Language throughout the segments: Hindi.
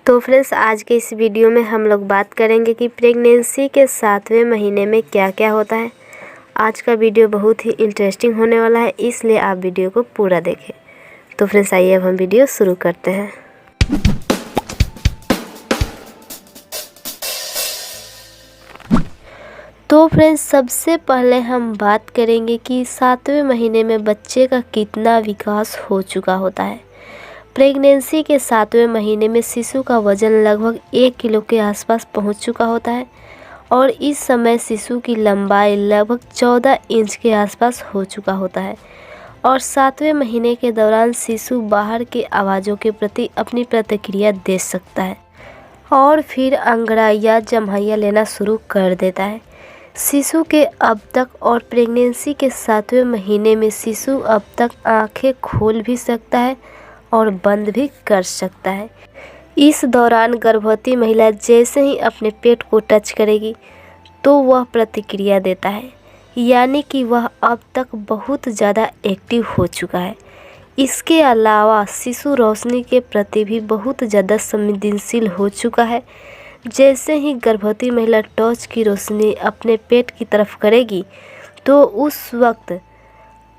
तो फ्रेंड्स, आज के इस वीडियो में हम लोग बात करेंगे कि प्रेगनेंसी के 7वें महीने में क्या क्या होता है। आज का वीडियो बहुत ही इंटरेस्टिंग होने वाला है, इसलिए आप वीडियो को पूरा देखें। तो फ्रेंड्स, आइए अब हम वीडियो शुरू करते हैं। तो फ्रेंड्स, सबसे पहले हम बात करेंगे कि 7वें महीने में बच्चे का कितना विकास हो चुका होता है। प्रेगनेंसी के 7वें महीने में शिशु का वजन लगभग 1 किलो के आसपास पहुंच चुका होता है और इस समय शिशु की लंबाई लगभग 14 इंच के आसपास हो चुका होता है और 7वें महीने के दौरान शिशु बाहर के आवाज़ों के प्रति अपनी प्रतिक्रिया दे सकता है और फिर अंगड़ाई या जम्हाइयाँ लेना शुरू कर देता है। शिशु के अब तक और प्रेगनेंसी के 7वें महीने में शिशु अब तक आंखें खोल भी सकता है और बंद भी कर सकता है। इस दौरान गर्भवती महिला जैसे ही अपने पेट को टच करेगी तो वह प्रतिक्रिया देता है, यानी कि वह अब तक बहुत ज़्यादा एक्टिव हो चुका है। इसके अलावा शिशु रोशनी के प्रति भी बहुत ज़्यादा संवेदनशील हो चुका है। जैसे ही गर्भवती महिला टॉर्च की रोशनी अपने पेट की तरफ करेगी तो उस वक्त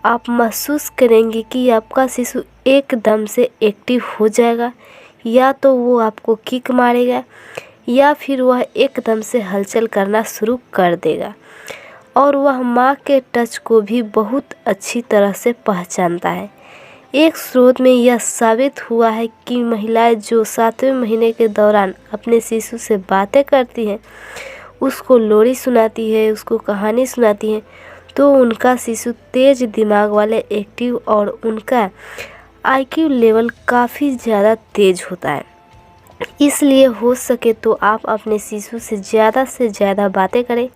आप महसूस करेंगे कि आपका शिशु एकदम से एक्टिव हो जाएगा, या तो वो आपको किक मारेगा या फिर वह एकदम से हलचल करना शुरू कर देगा और वह माँ के टच को भी बहुत अच्छी तरह से पहचानता है। एक स्रोत में यह साबित हुआ है कि महिलाएं जो 7वें महीने के दौरान अपने शिशु से बातें करती हैं, उसको लोरी सुनाती है, उसको कहानी सुनाती हैं, तो उनका शिशु तेज दिमाग वाले एक्टिव और उनका आईक्यू लेवल काफ़ी ज़्यादा तेज होता है। इसलिए हो सके तो आप अपने शिशु से ज़्यादा बातें करें,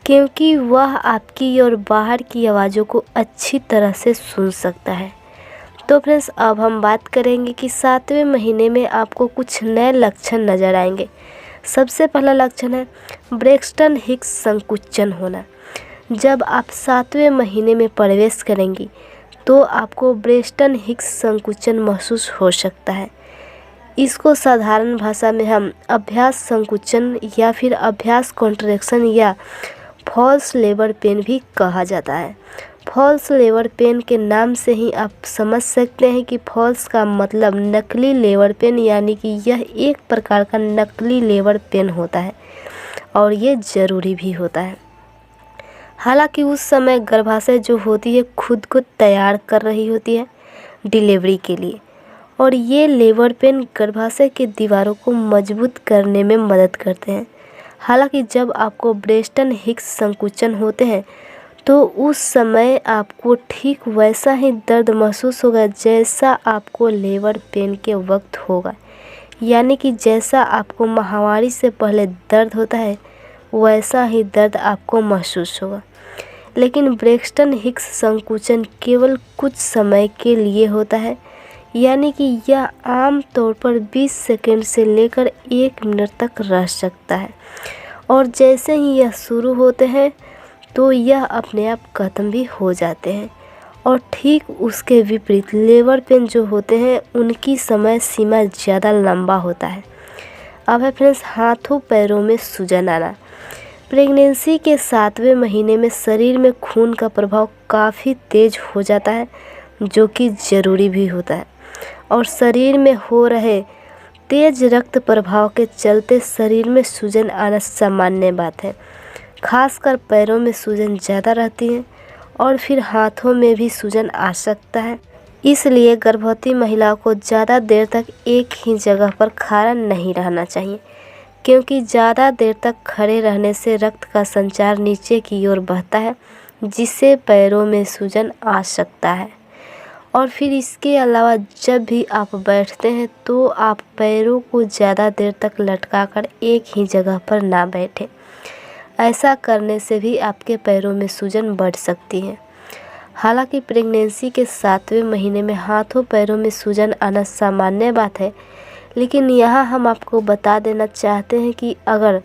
क्योंकि वह आपकी और बाहर की आवाज़ों को अच्छी तरह से सुन सकता है। तो फ्रेंड्स, अब हम बात करेंगे कि 7वें महीने में आपको कुछ नए लक्षण नज़र आएंगे। सबसे पहला लक्षण है ब्रेक्सटन हिक्स संकुचन होना। जब आप 7वें महीने में प्रवेश करेंगी तो आपको ब्रेक्सटन हिक्स संकुचन महसूस हो सकता है। इसको साधारण भाषा में हम अभ्यास संकुचन या फिर अभ्यास कॉन्ट्रैक्शन या फॉल्स लेबर पेन भी कहा जाता है। फॉल्स लेबर पेन के नाम से ही आप समझ सकते हैं कि फॉल्स का मतलब नकली लेबर पेन, यानी कि यह एक प्रकार का नकली लेबर पेन होता है और ये ज़रूरी भी होता है। हालांकि उस समय गर्भाशय जो होती है खुद को तैयार कर रही होती है डिलीवरी के लिए, और ये लेबर पेन गर्भाशय की दीवारों को मजबूत करने में मदद करते हैं। हालांकि जब आपको ब्रेक्सटन हिक्स संकुचन होते हैं तो उस समय आपको ठीक वैसा ही दर्द महसूस होगा जैसा आपको लेबर पेन के वक्त होगा, यानी कि जैसा आपको माहवारी से पहले दर्द होता है वैसा ही दर्द आपको महसूस होगा। लेकिन ब्रेक्सटन हिक्स संकुचन केवल कुछ समय के लिए होता है, यानी कि यह आम तौर पर 20 सेकंड से लेकर 1 मिनट तक रह सकता है और जैसे ही यह शुरू होते हैं तो यह अपने आप खत्म भी हो जाते हैं। और ठीक उसके विपरीत लेबर पेन जो होते हैं उनकी समय सीमा ज़्यादा लंबा होता है। अब है फ्रेंड्स, हाथों पैरों में सूजन आना। प्रेगनेंसी के 7वें महीने में शरीर में खून का प्रभाव काफ़ी तेज हो जाता है, जो कि ज़रूरी भी होता है, और शरीर में हो रहे तेज रक्त प्रभाव के चलते शरीर में सूजन आना सामान्य बात है। खासकर पैरों में सूजन ज़्यादा रहती है और फिर हाथों में भी सूजन आ सकता है। इसलिए गर्भवती महिलाओं को ज़्यादा देर तक एक ही जगह पर खड़ा नहीं रहना चाहिए, क्योंकि ज़्यादा देर तक खड़े रहने से रक्त का संचार नीचे की ओर बढ़ता है, जिससे पैरों में सूजन आ सकता है। और फिर इसके अलावा जब भी आप बैठते हैं तो आप पैरों को ज़्यादा देर तक लटकाकर एक ही जगह पर ना बैठें। ऐसा करने से भी आपके पैरों में सूजन बढ़ सकती है। हालांकि प्रेगनेंसी के 7वें महीने में हाथों पैरों में सूजन आना सामान्य बात है, लेकिन यहाँ हम आपको बता देना चाहते हैं कि अगर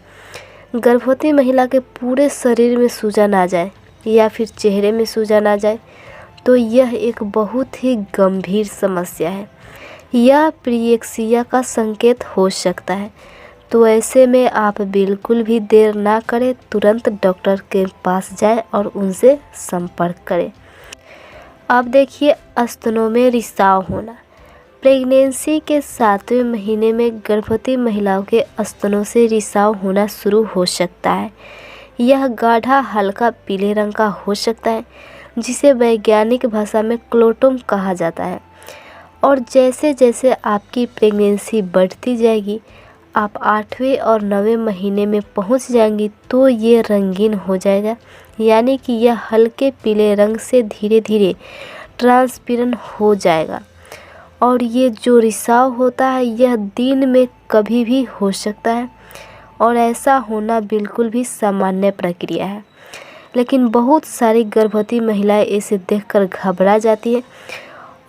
गर्भवती महिला के पूरे शरीर में सूजन आ जाए या फिर चेहरे में सूजन आ जाए तो यह एक बहुत ही गंभीर समस्या है। या प्रीएक्सिया का संकेत हो सकता है। तो ऐसे में आप बिल्कुल भी देर ना करें, तुरंत डॉक्टर के पास जाएं और उनसे संपर्क करें। अब देखिए, स्तनों में रिसाव होना। प्रेगनेंसी के 7वें महीने में गर्भवती महिलाओं के स्तनों से रिसाव होना शुरू हो सकता है। यह गाढ़ा हल्का पीले रंग का हो सकता है, जिसे वैज्ञानिक भाषा में क्लोटोम कहा जाता है। और जैसे जैसे आपकी प्रेगनेंसी बढ़ती जाएगी, आप 8वें और 9वें महीने में पहुंच जाएंगी तो ये रंगीन हो जाएगा, यानी कि यह हल्के पीले रंग से धीरे धीरे ट्रांसपेरेंट हो जाएगा। और ये जो रिसाव होता है यह दिन में कभी भी हो सकता है, और ऐसा होना बिल्कुल भी सामान्य प्रक्रिया है। लेकिन बहुत सारी गर्भवती महिलाएं इसे देखकर घबरा जाती हैं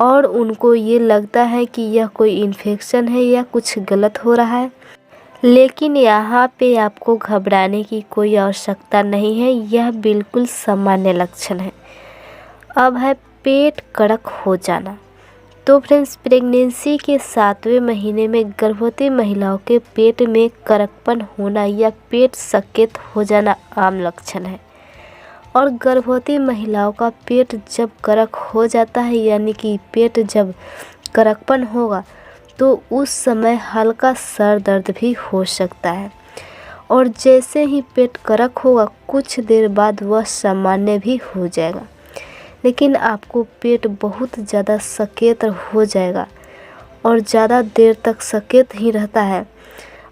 और उनको ये लगता है कि यह कोई इन्फेक्शन है या कुछ गलत हो रहा है। लेकिन यहाँ पे आपको घबराने की कोई आवश्यकता नहीं है, यह बिल्कुल सामान्य लक्षण है। अब है पेट कड़क हो जाना। तो फ्रेंड्स, प्रेगनेंसी के 7वें महीने में गर्भवती महिलाओं के पेट में कड़कपन होना या पेट सकेत हो जाना आम लक्षण है। और गर्भवती महिलाओं का पेट जब कड़क हो जाता है, यानी कि पेट जब कड़कपन होगा, तो उस समय हल्का सर दर्द भी हो सकता है। और जैसे ही पेट कड़क होगा, कुछ देर बाद वह सामान्य भी हो जाएगा। लेकिन आपको पेट बहुत ज़्यादा सकेत हो जाएगा और ज़्यादा देर तक सकेत ही रहता है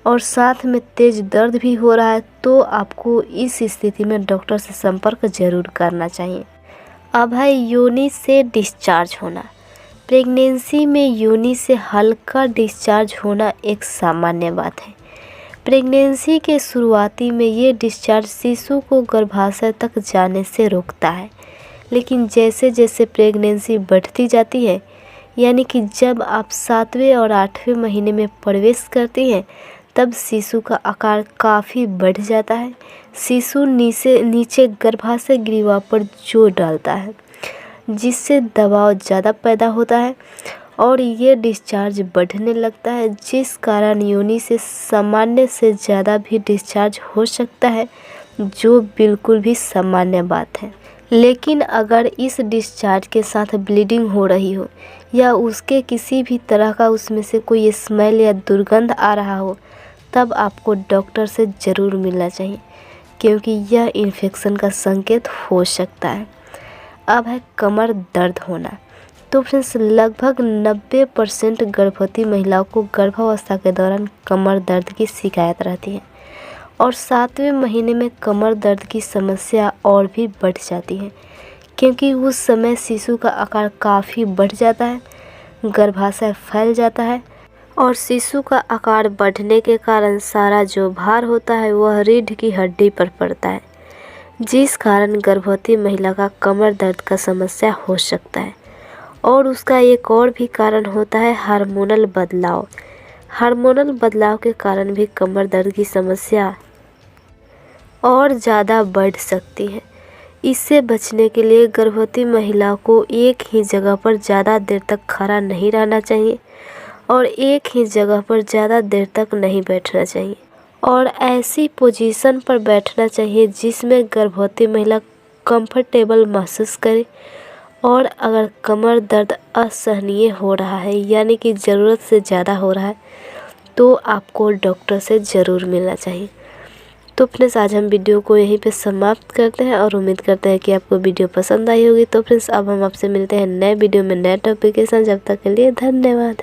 और साथ में तेज़ दर्द भी हो रहा है, तो आपको इस स्थिति में डॉक्टर से संपर्क जरूर करना चाहिए। अब है योनि से डिस्चार्ज होना। प्रेगनेंसी में योनि से हल्का डिस्चार्ज होना एक सामान्य बात है। प्रेगनेंसी के शुरुआती में ये डिस्चार्ज शिशु को गर्भाशय तक जाने से रोकता है। लेकिन जैसे जैसे प्रेगनेंसी बढ़ती जाती है, यानी कि जब आप 7वें और 8वें महीने में प्रवेश करती हैं, तब शिशु का आकार काफ़ी बढ़ जाता है। शिशु नीचे गर्भाशय ग्रीवा पर जोर डालता है, जिससे दबाव ज़्यादा पैदा होता है और ये डिस्चार्ज बढ़ने लगता है, जिस कारण योनि से सामान्य से ज़्यादा भी डिस्चार्ज हो सकता है, जो बिल्कुल भी सामान्य बात है। लेकिन अगर इस डिस्चार्ज के साथ ब्लीडिंग हो रही हो या उसके किसी भी तरह का उसमें से कोई स्मेल या दुर्गंध आ रहा हो, तब आपको डॉक्टर से ज़रूर मिलना चाहिए, क्योंकि यह इन्फेक्शन का संकेत हो सकता है। अब है कमर दर्द होना। तो फ्रेंड्स, लगभग 90% गर्भवती महिलाओं को गर्भावस्था के दौरान कमर दर्द की शिकायत रहती है और 7वें महीने में कमर दर्द की समस्या और भी बढ़ जाती है, क्योंकि उस समय शिशु का आकार काफ़ी बढ़ जाता है, गर्भाशय फैल जाता है और शिशु का आकार बढ़ने के कारण सारा जो भार होता है वह रीढ़ की हड्डी पर पड़ता है, जिस कारण गर्भवती महिला का कमर दर्द का समस्या हो सकता है। और उसका एक और भी कारण होता है हार्मोनल बदलाव। हार्मोनल बदलाव के कारण भी कमर दर्द की समस्या और ज़्यादा बढ़ सकती है। इससे बचने के लिए गर्भवती महिलाओं को एक ही जगह पर ज़्यादा देर तक खड़ा नहीं रहना चाहिए और एक ही जगह पर ज़्यादा देर तक नहीं बैठना चाहिए और ऐसी पोजीशन पर बैठना चाहिए जिसमें गर्भवती महिला कंफर्टेबल महसूस करे। और अगर कमर दर्द असहनीय हो रहा है, यानी कि ज़रूरत से ज़्यादा हो रहा है, तो आपको डॉक्टर से ज़रूर मिलना चाहिए। तो फ्रेंड्स, आज हम वीडियो को यहीं पे समाप्त करते हैं और उम्मीद करते हैं कि आपको वीडियो पसंद आई होगी। तो फ्रेंड्स, अब हम आपसे मिलते हैं नए वीडियो में नए टॉपिक के साथ। जब तक के लिए धन्यवाद।